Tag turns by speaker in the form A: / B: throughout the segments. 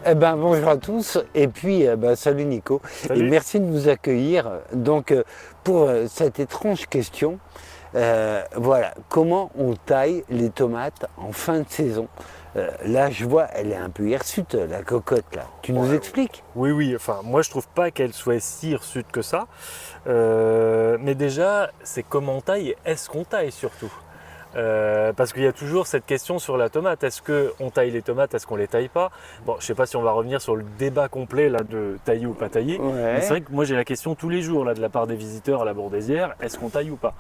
A: Eh ben, bonjour à tous et puis salut Nico et
B: Salut.
A: merci de nous accueillir. Donc pour cette étrange question, voilà, comment on taille les tomates en fin de saison? Là je vois, elle est un peu hirsute la cocotte là. Tu nous
B: Ouais,
A: expliques?
B: oui, oui, enfin, moi je trouve pas qu'elle soit si hirsute que ça. Mais déjà, c'est comment on taille et est-ce qu'on taille surtout? Parce qu'il y a toujours cette question sur la tomate. Est-ce qu'on taille les tomates, est-ce qu'on les taille pas? Bon, je sais pas si on va revenir sur le débat complet là, de tailler ou pas tailler, mais c'est
A: Ouais,
B: vrai que moi j'ai la question tous les jours là, de la part des visiteurs à la Bourdaissière, est-ce qu'on taille ou pas?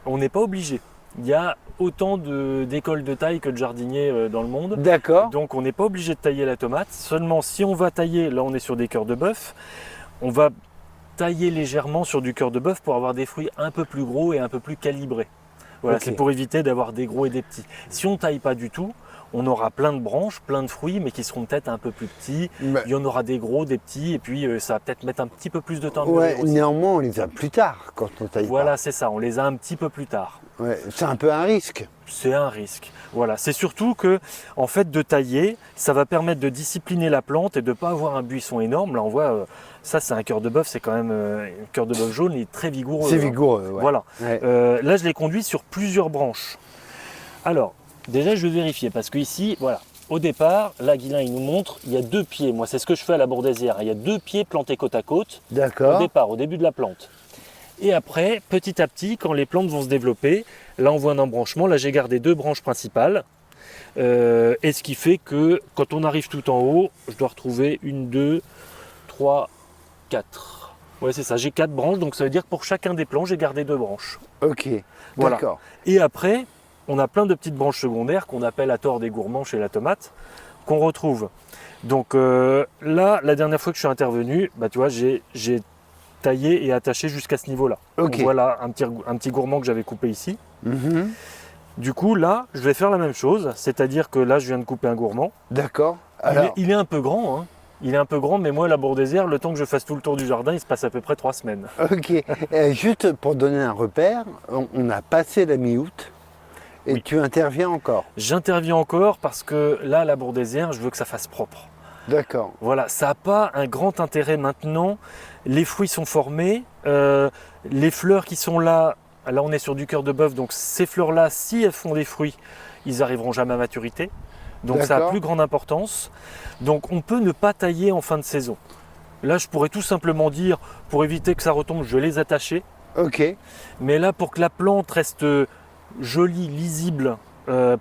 B: On n'est pas obligé. Il y a autant d'écoles de taille que de jardiniers dans le monde.
A: d'accord.
B: Donc on n'est pas obligé de tailler la tomate. Seulement si on va tailler, là on est sur des cœurs de bœuf, on va tailler légèrement sur du cœur de bœuf pour avoir des fruits un peu plus gros et un peu plus calibrés. Voilà,
A: Ok.
B: c'est pour éviter d'avoir des gros et des petits. Si on taille pas du tout, on aura plein de branches, plein de fruits, mais qui seront peut-être un peu plus petits.
A: Mais-
B: Il y en aura des gros, des petits, et puis ça va peut-être mettre un petit peu plus de temps à mûrir
A: ouais,
B: aussi.
A: néanmoins on les a plus tard quand on taille pas.
B: Voilà, c'est ça, on les a un petit peu plus tard.
A: Ouais, c'est un peu un risque.
B: C'est un risque. Voilà, c'est surtout que, en fait, de tailler, ça va permettre de discipliner la plante et de ne pas avoir un buisson énorme. Là, on voit, ça, c'est un cœur de bœuf, c'est quand même un cœur de bœuf jaune, il est très vigoureux.
A: C'est
B: Hein.
A: vigoureux, ouais.
B: Voilà.
A: Ouais.
B: Là, je l'ai conduit sur plusieurs branches. Alors, déjà, je vais vérifier parce qu'ici, voilà, au départ, là, Guilain, il nous montre, il y a deux pieds. Moi, c'est ce que je fais à la Bourdaissière. Il y a deux pieds plantés côte à côte au
A: D'accord.
B: départ, au début de la plante. Et après, petit à petit, quand les plantes vont se développer, là, on voit un embranchement. Là, j'ai gardé deux branches principales. Et ce qui fait que quand on arrive tout en haut, je dois retrouver une, deux, trois, quatre. Ouais, c'est ça, j'ai quatre branches, donc ça veut dire que pour chacun des plants, j'ai gardé deux branches.
A: Ok.
B: Voilà.
A: D'accord.
B: Et après, on a plein de petites branches secondaires qu'on appelle à tort des gourmands chez la tomate, qu'on retrouve. Donc là, la dernière fois que je suis intervenu, bah, tu vois, j'ai taillé et attaché jusqu'à ce niveau-là.
A: Ok.
B: Donc voilà un petit gourmand que j'avais coupé ici.
A: Mhm.
B: Du coup, là, je vais faire la même chose, c'est-à-dire que là, je viens de couper un gourmand.
A: D'accord. Alors,
B: Il est un peu grand, hein. Il est un peu grand, mais moi, la Bourdaissière, le temps que je fasse tout le tour du jardin, il se passe à peu près 3 semaines.
A: ok. Juste pour donner un repère, on a passé la mi-août et
B: Oui.
A: tu interviens encore.
B: J'interviens encore parce que là, la Bourdaissière, je veux que ça fasse propre.
A: D'accord.
B: Voilà, ça n'a pas un grand intérêt maintenant. Les fruits sont formés, les fleurs qui sont là, là on est sur du cœur de bœuf, donc ces fleurs-là, si elles font des fruits, ils n'arriveront jamais à maturité. Donc ça a
A: D'accord.
B: plus grande importance. Donc on peut ne pas tailler en fin de saison. Là, je pourrais tout simplement dire, pour éviter que ça retombe, je vais les attacher.
A: Ok.
B: Mais là, pour que la plante reste jolie, lisible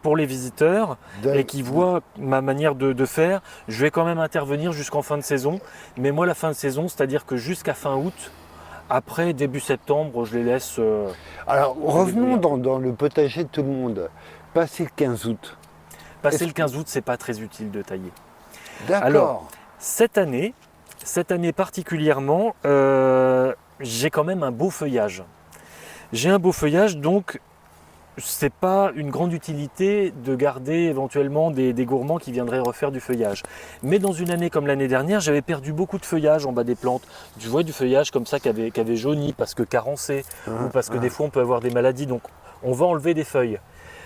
B: pour les visiteurs
A: D'ac-
B: et qui voient ma manière de faire, je vais quand même intervenir jusqu'en fin de saison. Mais moi, la fin de saison, c'est-à-dire que jusqu'à fin août, après début septembre, je les laisse.
A: Alors, revenons
B: débrouiller.
A: dans le potager de tout le monde. Passé le 15 août.
B: Passer
A: Est-ce
B: le 15 août, c'est pas très utile de tailler.
A: D'accord.
B: Cette année particulièrement, j'ai quand même un beau feuillage. J'ai un beau feuillage, donc c'est pas une grande utilité de garder éventuellement des gourmands qui viendraient refaire du feuillage. Mais dans une année comme l'année dernière, j'avais perdu beaucoup de feuillage en bas des plantes. Tu vois du feuillage comme ça qui avait jauni parce que carencé ou parce que des fois on peut avoir des maladies. Donc on va enlever des feuilles.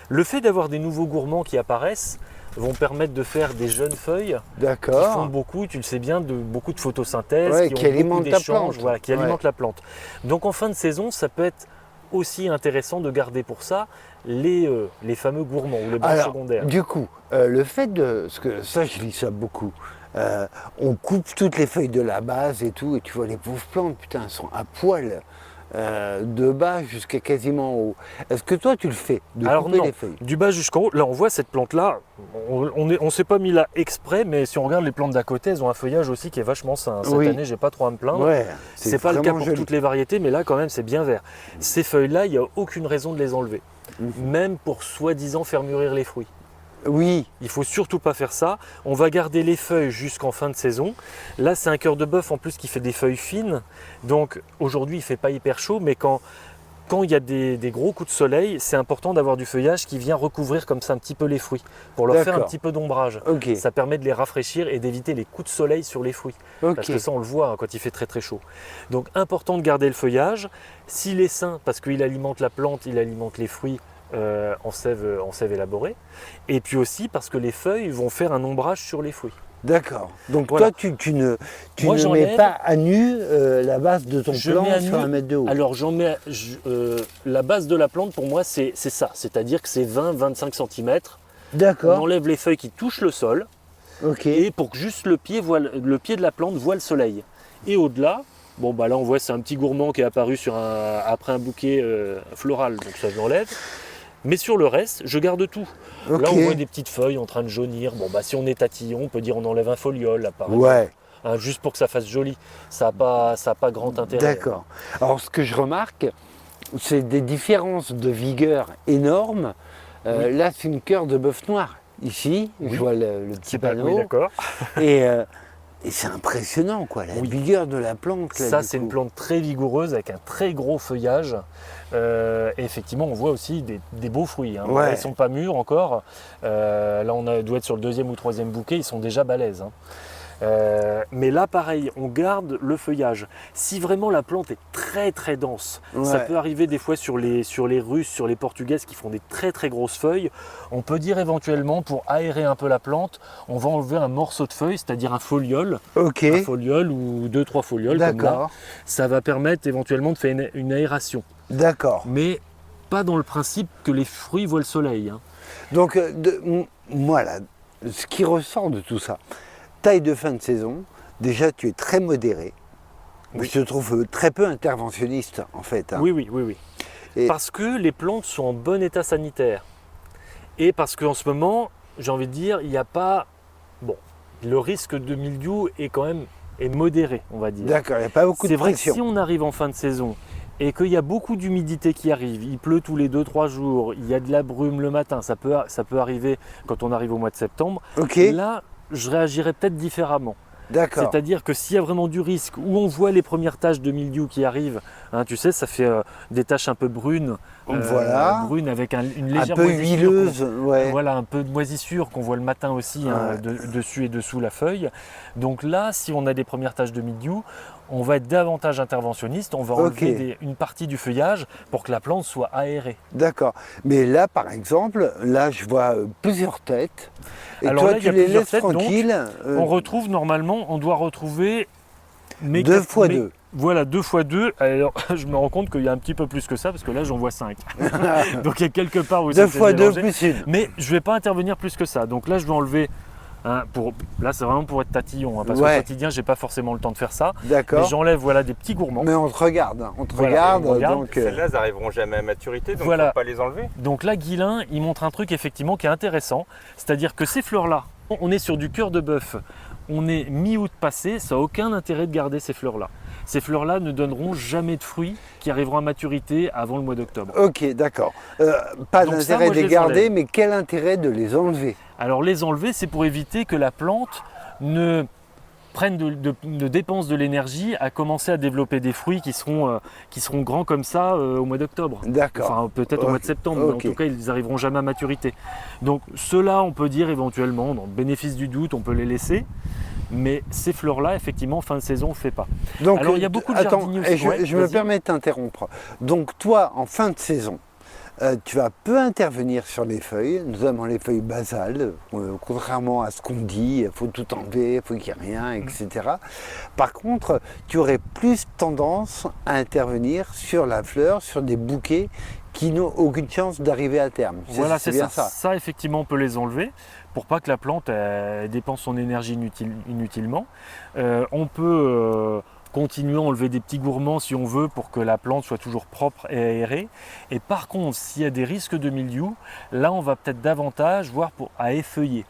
B: Le fait d'avoir des nouveaux gourmands qui apparaissent vont permettre de faire des jeunes feuilles qui font
A: D'accord.
B: beaucoup, tu le sais bien, de beaucoup de photosynthèse,
A: Ouais,
B: qui
A: qui
B: ont beaucoup
A: alimente ta
B: d'échanges,
A: plante.
B: voilà, qui
A: Ouais.
B: alimentent la plante. Donc en fin de saison, ça peut être aussi intéressant de garder pour ça les fameux gourmands ou les branches
A: Alors,
B: secondaires.
A: du coup, le fait de. Parce que ça, je lis ça beaucoup. On coupe toutes les feuilles de la base et tout, et tu vois les pauvres plantes, putain, elles sont à poil, de bas jusqu'à quasiment en haut. Est-ce que toi, tu le fais, de
B: Alors
A: couper
B: non,
A: les feuilles?
B: du bas jusqu'en haut, là on voit cette plante-là, on s'est pas mis là exprès, mais si on regarde les plantes d'à côté, elles ont un feuillage aussi qui est vachement sain. Cette
A: Oui.
B: année, j'ai pas trop à me plaindre.
A: Ouais,
B: C'est pas le cas
A: vraiment
B: pour
A: joli.
B: toutes les variétés, mais là quand même c'est bien vert. Ces feuilles-là, il n'y a aucune raison de les enlever, même pour soi-disant faire mûrir les fruits.
A: Oui,
B: Il faut surtout pas faire ça. On va garder les feuilles jusqu'en fin de saison. Là, c'est un cœur de bœuf en plus qui fait des feuilles fines. Donc aujourd'hui, il fait pas hyper chaud, mais quand il y a des gros coups de soleil, c'est important d'avoir du feuillage qui vient recouvrir comme ça un petit peu les fruits pour leur faire un
A: d'accord.
B: petit peu d'ombrage.
A: Ok,
B: Ça permet de les rafraîchir et d'éviter les coups de soleil sur les fruits. Parce
A: ok.
B: que ça, on le voit hein, quand il fait très très chaud. Donc important de garder le feuillage. S'il est sain, parce qu'il alimente la plante, il alimente les fruits, en sève élaborée. Et puis aussi parce que les feuilles vont faire un ombrage sur les fruits.
A: D'accord. Donc
B: Voilà.
A: toi, tu ne
B: Moi,
A: mets
B: j'enlève-
A: pas à nu la base de ton
B: Je
A: plant
B: mets à
A: sur
B: nu.
A: 1 mètre de haut.
B: Alors la base de la plante pour moi c'est ça, c'est-à-dire que c'est 20-25 cm. On
A: D'accord.
B: enlève les feuilles qui touchent le sol
A: Ok.
B: et pour que juste le pied de la plante voit le soleil. Et au-delà, bon bah là on voit c'est un petit gourmand qui est apparu après un bouquet floral, donc ça je l'enlève. Mais sur le reste, je garde tout.
A: Ok.
B: Là on voit des petites feuilles en train de jaunir. Bon bah si on est tatillon, on peut dire on enlève un foliole là par exemple.
A: Ouais.
B: Hein, juste pour que ça fasse joli. Ça n'a pas grand intérêt.
A: D'accord. Alors ce que je remarque, c'est des différences de vigueur énormes.
B: Oui.
A: Là, c'est une cœur de bœuf noir. Ici,
B: Oui.
A: je vois le petit
B: C'est pas
A: panneau.
B: oui, d'accord.
A: et et c'est impressionnant, quoi, la
B: Oui.
A: vigueur de la plante. Là,
B: Ça,
A: du
B: c'est une
A: coup.
B: plante très vigoureuse avec un très gros feuillage. Et effectivement, on voit aussi des beaux fruits. Hein.
A: Ouais.
B: Ils ne sont pas mûrs encore. Là, doit être sur le 2e ou 3e bouquet. Ils sont déjà balèzes. Hein. Mais là, pareil, on garde le feuillage. Si vraiment la plante est très très dense, ça
A: Ouais.
B: peut arriver des fois sur les Russes, sur les Portugaises qui font des très très grosses feuilles. On peut dire éventuellement, pour aérer un peu la plante, on va enlever un morceau de feuille, c'est-à-dire un foliole.
A: Ok.
B: Un foliole ou 2-3 folioles comme là.
A: D'accord.
B: Ça va permettre éventuellement de faire une aération.
A: D'accord.
B: Mais pas dans le principe que les fruits voient le soleil. Hein.
A: Donc, moi, là, ce qui ressort de tout ça, taille de fin de saison, déjà, tu es très modéré.
B: Oui.
A: Je te trouve très peu interventionniste, en fait. Hein.
B: Oui, oui, oui, oui.
A: Et-
B: Parce que les plantes sont en bon état sanitaire. Et parce qu'en ce moment, j'ai envie de dire, il n'y a pas... Bon, le risque de mildiou est quand même modéré, on va dire.
A: D'accord, il n'y a pas beaucoup de
B: C'est vrai que
A: pression.
B: si on arrive en fin de saison et qu'il y a beaucoup d'humidité qui arrive, il pleut tous les 2-3 jours, il y a de la brume le matin, ça peut arriver quand on arrive au mois de septembre,
A: Ok,
B: là, je réagirais peut-être différemment.
A: d'accord.
B: C'est-à-dire que s'il y a vraiment du risque, où on voit les premières taches de mildiou qui arrivent, hein, tu sais, ça fait des taches un peu brunes,
A: Voilà.
B: brunes avec une
A: Un
B: légère
A: peu
B: moisissure
A: huileuse, ouais.
B: voilà, un peu de moisissure qu'on voit le matin aussi hein,
A: Ouais.
B: dessus et dessous la feuille. Donc là, si on a des premières taches de mildiou, on va être davantage interventionniste, on va enlever une partie du feuillage pour que la plante soit aérée.
A: D'accord. Mais là, par exemple, là, je vois plusieurs têtes. Et
B: Alors
A: toi,
B: là, il y
A: tu
B: a
A: les
B: plusieurs
A: laisses
B: têtes, donc,
A: tranquilles.
B: On retrouve normalement, on doit retrouver...
A: 2 fois 2.
B: Voilà, 2 fois 2. Alors, je me rends compte qu'il y a un petit peu plus que ça, parce que là, j'en vois 5. Donc, il y a quelque part aussi...
A: 2 fois 2
B: mélangé.
A: plus 1.
B: Mais je ne vais pas intervenir plus que ça. Donc là, je vais enlever... hein, là, c'est vraiment pour être tatillon, hein, parce
A: Ouais.
B: qu'au quotidien, j'ai pas forcément le temps de faire ça. Mais
A: D'accord.
B: j'enlève voilà, des petits gourmands.
A: Mais on te regarde. Hein. On te
B: Voilà,
A: regarde.
B: on regarde.
A: Donc,
C: Celles-là, elles n'arriveront jamais à maturité, donc
B: Voilà.
C: il ne faut pas les enlever.
B: Donc là, Guilain, il montre un truc effectivement qui est intéressant. C'est-à-dire que ces fleurs-là, on est sur du cœur de bœuf. On est mi-août passé, ça n'a aucun intérêt de garder ces fleurs-là. Ces fleurs-là ne donneront jamais de fruits qui arriveront à maturité avant le mois d'octobre.
A: ok, d'accord. Pas
B: Donc ça,
A: d'intérêt
B: moi,
A: de
B: je
A: les
B: les
A: garder,
B: enlève.
A: mais quel intérêt de les enlever?
B: Alors les enlever, c'est pour éviter que la plante ne prenne de dépense de l'énergie à commencer à développer des fruits qui seront grands comme ça au mois d'octobre.
A: D'accord.
B: Enfin peut-être au mois de septembre, mais en
A: Ok.
B: tout cas ils n'arriveront jamais à maturité. Donc ceux-là, on peut dire éventuellement, dans le bénéfice du doute, on peut les laisser. Mais ces fleurs-là, effectivement, fin de saison, on ne fait pas.
A: Donc,
B: Alors, il y a beaucoup de
A: attends,
B: jardiniers
A: et
B: aussi. Ouais,
A: je me
B: vas-y.
A: permets de t'interrompre. Donc, toi, en fin de saison, tu vas peu intervenir sur les feuilles, notamment les feuilles basales, contrairement à ce qu'on dit, il faut tout enlever, il faut qu'il n'y ait rien, etc. Par contre, tu aurais plus tendance à intervenir sur la fleur, sur des bouquets qui n'ont aucune chance d'arriver à terme.
B: Voilà, c'est
A: bien
B: ça. Ça, effectivement, on peut les enlever pour pas que la plante dépense son énergie inutilement. On peut continuer à enlever des petits gourmands si on veut pour que la plante soit toujours propre et aérée. Et par contre, s'il y a des risques de mildiou, là, on va peut-être davantage voir à effeuiller.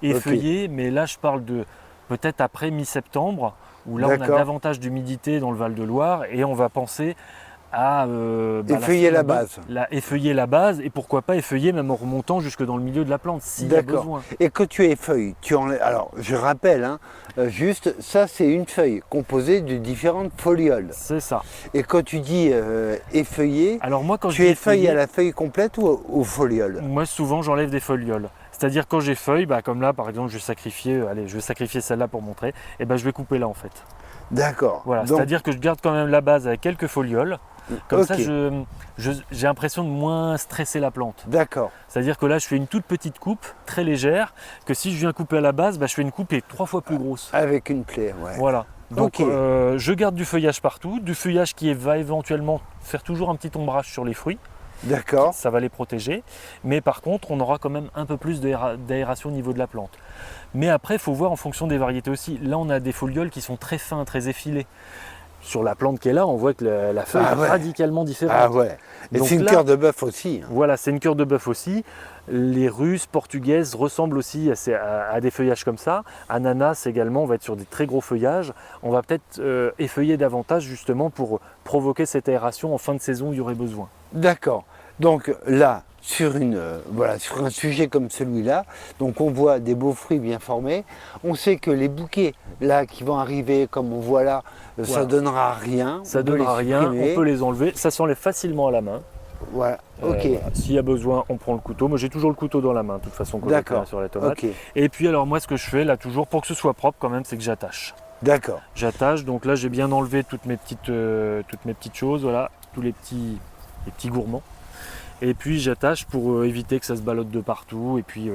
B: Effeuiller, mais là, je parle de peut-être après mi-septembre, où là, on a
A: D'accord.
B: davantage d'humidité dans le Val-de-Loire et on va penser à
A: Effeuiller la base.
B: effeuiller la base et pourquoi pas effeuiller même en remontant jusque dans le milieu de la plante s'il y a
A: D'accord.
B: besoin.
A: Et quand tu effeuilles, tu enlèves. Alors, je rappelle, hein, juste, ça, c'est une feuille composée de différentes folioles.
B: C'est ça.
A: Et quand tu dis effeuiller,
B: Alors moi quand
A: tu
B: je dis
A: effeuilles à
B: effeuiller,
A: la feuille complète ou aux folioles?
B: moi souvent j'enlève des folioles. C'est-à-dire quand j'effeuille, comme là par exemple je vais sacrifier celle-là pour montrer, et je vais couper là en fait.
A: D'accord.
B: Voilà,
A: Donc,
B: c'est-à-dire que je garde quand même la base avec quelques folioles. Comme
A: Ok.
B: ça, j'ai l'impression de moins stresser la plante.
A: D'accord.
B: C'est-à-dire que là, je fais une toute petite coupe, très légère, que si je viens couper à la base, je fais une coupe qui est 3 fois plus grosse.
A: Avec une plaie, ouais.
B: Voilà. Donc,
A: Ok.
B: je garde du feuillage partout, du feuillage qui va éventuellement faire toujours un petit ombrage sur les fruits.
A: D'accord.
B: Ça va les protéger. Mais par contre, on aura quand même un peu plus d'aération au niveau de la plante. Mais après, il faut voir en fonction des variétés aussi. Là, on a des folioles qui sont très fins, très effilés. Sur la plante qui est là, on voit que la feuille
A: Ah ouais.
B: est radicalement différente.
A: Ah ouais. Et
B: Donc
A: c'est une
B: là-
A: cœur de bœuf aussi. Hein.
B: Voilà, c'est une cœur de bœuf aussi. Les russes, portugaises ressemblent aussi à des feuillages comme ça. Ananas également, on va être sur des très gros feuillages. On va peut-être effeuiller davantage justement pour provoquer cette aération en fin de saison où il y aurait besoin.
A: D'accord. Donc là, sur un sujet comme celui-là, donc on voit des beaux fruits bien formés. On sait que les bouquets là qui vont arriver, comme on voit là, ça
B: Voilà.
A: donnera rien.
B: Ça
A: On peut
B: donnera
A: les
B: rien,
A: supprimer.
B: on peut les enlever. Ça s'enlève facilement à la main.
A: Voilà. Ok.
B: Voilà. S'il y a besoin, on prend le couteau. Moi, j'ai toujours le couteau dans la main, de toute façon, quand je
A: D'accord.
B: fais sur la tomate.
A: Ok.
B: Et puis, alors, moi, ce que je fais là, toujours, pour que ce soit propre quand même, c'est que j'attache.
A: D'accord.
B: J'attache, donc là, j'ai bien enlevé toutes mes petites choses, voilà, tous les petits gourmands. Et puis, j'attache pour éviter que ça se ballotte de partout. Et puis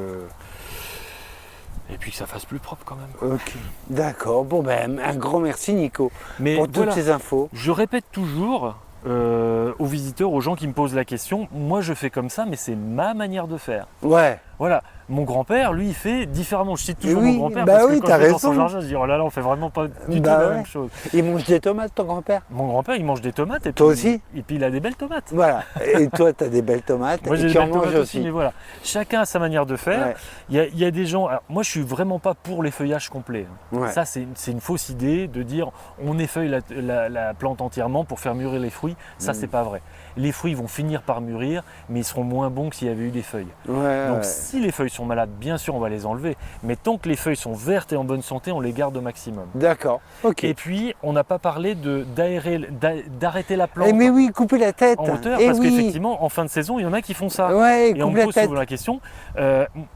B: que ça fasse plus propre quand même.
A: Ok. D'accord. Bon ben, un grand merci Nico
B: Mais
A: pour toutes
B: voilà,
A: ces infos.
B: je répète toujours aux visiteurs, aux gens qui me posent la question, moi je fais comme ça, mais c'est ma manière de faire.
A: Ouais.
B: Voilà, mon grand-père, lui, il fait différemment. Je cite toujours
A: Oui,
B: mon grand-père
A: bah
B: parce
A: oui,
B: que quand
A: t'as
B: je vais dans son
A: raison.
B: jardin, je dis oh là là, on fait vraiment pas du tout
A: Bah
B: la
A: ouais.
B: même chose.
A: Il mange des tomates ton grand-père?
B: Mon grand-père, il mange des tomates et
A: Toi
B: puis,
A: aussi?
B: et puis il a des belles tomates.
A: Voilà. Et toi, tu as des belles tomates
B: Moi j'ai
A: et
B: des
A: tu en
B: belles tomates
A: manges
B: aussi,
A: aussi.
B: mais voilà, chacun a sa manière de faire.
A: Ouais.
B: Il y a des gens. Alors, moi, je suis vraiment pas pour les feuillages complets.
A: Ouais.
B: Ça, c'est une fausse idée de dire on effeuille la plante entièrement pour faire mûrir les fruits. Ça, c'est pas vrai. Les fruits vont finir par mûrir, mais ils seront moins bons que s'il y avait eu des feuilles.
A: Ouais,
B: Donc,
A: ouais.
B: si les feuilles sont malades, bien sûr, on va les enlever. Mais tant que les feuilles sont vertes et en bonne santé, on les garde au maximum.
A: D'accord. Ok.
B: Et puis, on n'a pas parlé d'arrêter la plante
A: Eh mais oui, couper la tête.
B: en hauteur,
A: Eh
B: parce
A: oui.
B: qu'effectivement, en fin de saison, il y en a qui font ça.
A: Ouais,
B: Et on
A: coupe
B: me
A: la
B: pose
A: tête.
B: souvent la question,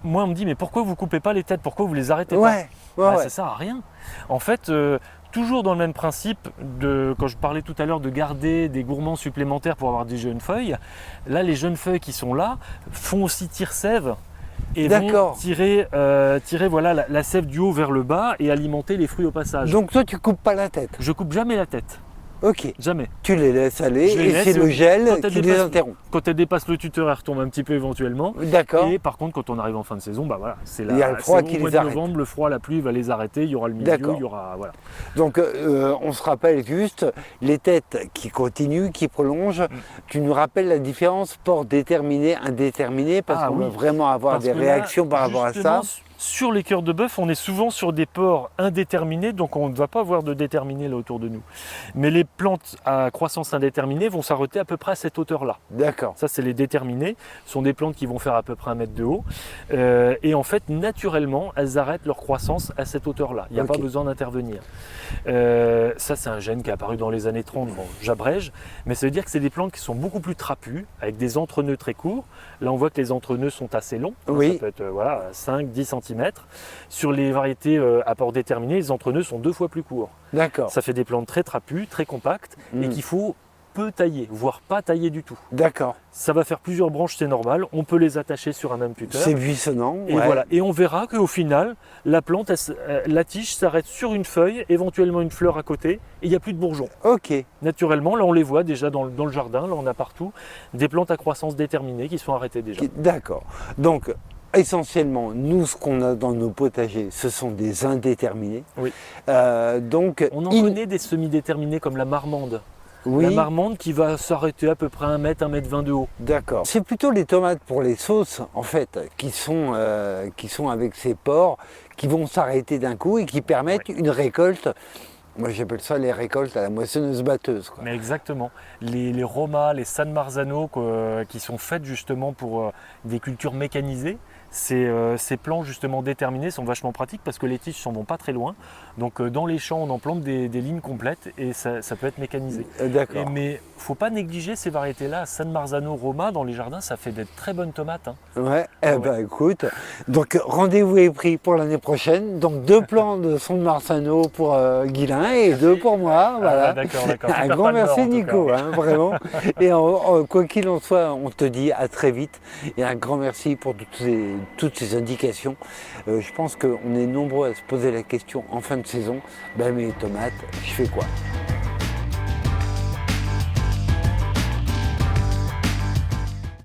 B: moi on me dit mais pourquoi vous coupez pas les têtes, pourquoi vous les arrêtez pas?
A: Ouais. Ouais,
B: Bah,
A: ouais.
B: ça sert à rien. En fait, toujours dans le même principe quand je parlais tout à l'heure de garder des gourmands supplémentaires pour avoir des jeunes feuilles, là les jeunes feuilles qui sont là font aussi tire-sève et vont
A: D'accord.
B: tirer voilà, la sève du haut vers le bas et alimenter les fruits au passage.
A: Donc toi, tu coupes pas la tête.
B: Je coupe jamais la tête,
A: Ok.
B: jamais.
A: Tu les laisses aller
B: Je les
A: et
B: laisse
A: c'est le
B: quand
A: gel
B: elle
A: qui les
B: dépasse-
A: interrompt.
B: Quand elle dépasse le tuteur, elle retombe un petit peu éventuellement.
A: D'accord.
B: Et par contre, quand on arrive en fin de saison, bah voilà, c'est
A: Il y a le froid
B: c'est
A: qui
B: au mois
A: les
B: de
A: arrête.
B: novembre, le froid, la pluie va les arrêter, il y aura le milieu,
A: D'accord.
B: il y aura voilà.
A: Donc on se rappelle juste les têtes qui continuent, qui prolongent. Tu nous rappelles la différence port déterminé, indéterminé, parce
B: Ah
A: qu'on
B: oui.
A: va vraiment avoir
B: Parce
A: des
B: que là,
A: réactions par rapport à ça.
B: justement, sur les cœurs de bœuf, on est souvent sur des ports indéterminés, donc on ne va pas avoir de déterminé là autour de nous. Mais les plantes à croissance indéterminée vont s'arrêter à peu près à cette hauteur-là.
A: D'accord.
B: Ça, c'est les déterminés. Ce sont des plantes qui vont faire à peu près 1 mètre de haut. Et en fait, naturellement, elles arrêtent leur croissance à cette hauteur-là. Il n'y a
A: Ok.
B: pas besoin d'intervenir. Ça, c'est un gène qui est apparu dans les années 30. Bon, j'abrège. Mais ça veut dire que c'est des plantes qui sont beaucoup plus trapues, avec des entrenœuds très courts. Là, on voit que les entrenœuds sont assez longs.
A: Oui.
B: Ça peut être 5-10 cm. Sur les variétés à port déterminé, les entrenœuds sont 2 fois plus courts.
A: D'accord.
B: Ça fait des plantes très trapues, très compactes, et qu'il faut peu tailler, voire pas tailler du tout.
A: D'accord.
B: Ça va faire plusieurs branches, c'est normal. On peut les attacher sur un même tuteur.
A: C'est buissonnant.
B: Et
A: ouais.
B: voilà. Et on verra qu'au final, la plante, la tige s'arrête sur une feuille, éventuellement une fleur à côté, et il n'y a plus de bourgeons.
A: Ok.
B: Naturellement, là on les voit déjà dans le jardin, là on a partout des plantes à croissance déterminée qui sont arrêtées déjà.
A: D'accord. Donc essentiellement, nous, ce qu'on a dans nos potagers, ce sont des indéterminés.
B: Oui.
A: Donc
B: On en connaît des semi-déterminés comme la marmande.
A: Oui.
B: La marmande qui va s'arrêter à peu près 1 mètre, 1 mètre 20 de haut.
A: D'accord. C'est plutôt les tomates pour les sauces, en fait, qui sont avec ces pores, qui vont s'arrêter d'un coup et qui permettent une récolte. Moi, j'appelle ça les récoltes à la moissonneuse-batteuse, quoi.
B: Mais exactement. Les Roma, les San Marzano qui sont faites justement pour des cultures mécanisées, Ces plans justement déterminés sont vachement pratiques parce que les tiges s'en vont pas très loin. Donc dans les champs, on en plante des lignes complètes et ça peut être mécanisé.
A: D'accord.
B: Mais il ne faut pas négliger ces variétés-là. San Marzano, Roma, dans les jardins, ça fait des très bonnes tomates. Hein.
A: Ouais, écoute, donc rendez-vous est pris pour l'année prochaine. Donc 2 plants de San Marzano pour Guilain et 2 pour moi. Voilà.
B: D'accord.
A: Un grand merci Nico, hein, vraiment. Et quoi qu'il en soit, on te dit à très vite. Et un grand merci pour toutes ces indications. Je pense qu'on est nombreux à se poser la question en fin de saison, mes tomates, je fais quoi ?